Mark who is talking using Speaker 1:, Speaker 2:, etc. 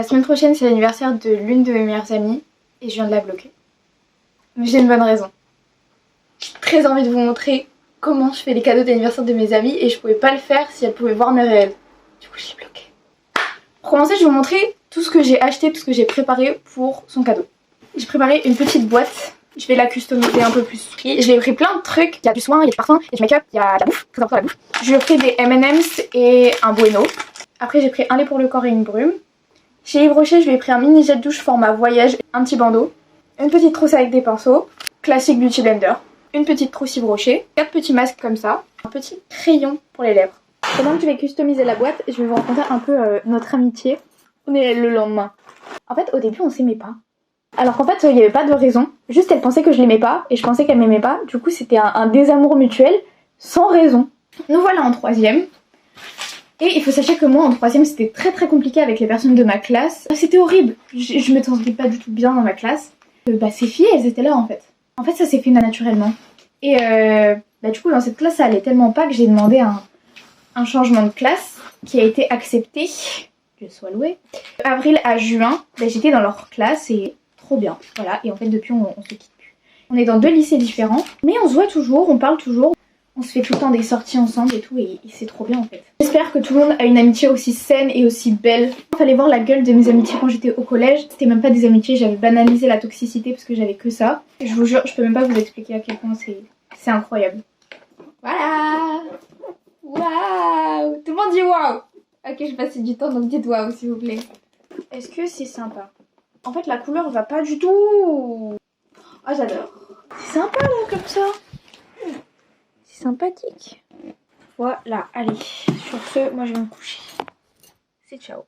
Speaker 1: La semaine prochaine, c'est l'anniversaire de l'une de mes meilleures amies et je viens de la bloquer. Mais j'ai une bonne raison. J'ai très envie de vous montrer comment je fais les cadeaux d'anniversaire de mes amies et je pouvais pas le faire si elle pouvait voir mes réels. Du coup, je l'ai bloqué. Pour commencer, je vais vous montrer tout ce que j'ai acheté, tout ce que j'ai préparé pour son cadeau. J'ai préparé une petite boîte. Je vais la customiser un peu plus. Et je lui ai pris plein de trucs. Il y a du soin, il y a du parfum, il y a du make-up, il y a de la bouffe. Très important la bouffe. Je lui ai pris des M&M's et un Bueno. Après, j'ai pris un lait pour le corps et une brume. Chez Yves Rocher, je lui ai pris un mini jet douche format voyage, un petit bandeau, une petite trousse avec des pinceaux, classique Beauty Blender, une petite trousse Yves Rocher, 4 petits masques comme ça, un petit crayon pour les lèvres. Pendant que je vais customiser la boîte, je vais vous raconter un peu notre amitié. On est le lendemain. En fait, au début, on s'aimait pas. Alors qu'en fait, il n'y avait pas de raison. Juste, elle pensait que je l'aimais pas et je pensais qu'elle m'aimait pas. Du coup, c'était un désamour mutuel sans raison. Nous voilà en 3e. Et il faut sachez que moi en 3e c'était très compliqué avec les personnes de ma classe. C'était horrible, je me sentais pas du tout bien dans ma classe. Ces filles elles étaient là en fait. En fait ça s'est fait naturellement. Et du coup dans cette classe ça allait tellement pas que j'ai demandé un changement de classe qui a été accepté. Dieu soit loué. De avril à juin j'étais dans leur classe et trop bien. Voilà, et en fait depuis on se quitte plus. On est dans 2 lycées différents mais on se voit toujours, on parle toujours. On se fait tout le temps des sorties ensemble et tout et c'est trop bien en fait. J'espère que tout le monde a une amitié aussi saine et aussi belle. Il fallait voir la gueule de mes amitiés quand j'étais au collège. C'était même pas des amitiés, j'avais banalisé la toxicité parce que j'avais que ça. Et je vous jure, je peux même pas vous expliquer à quel point c'est incroyable. Voilà. Waouh. Tout le monde dit waouh. Ok, je passe du temps donc dites waouh s'il vous plaît. Est-ce que c'est sympa? En fait la couleur va pas du tout. Ah j'adore. C'est sympa là comme ça. Sympathique. Voilà, allez. Sur ce, moi je vais me coucher. C'est ciao.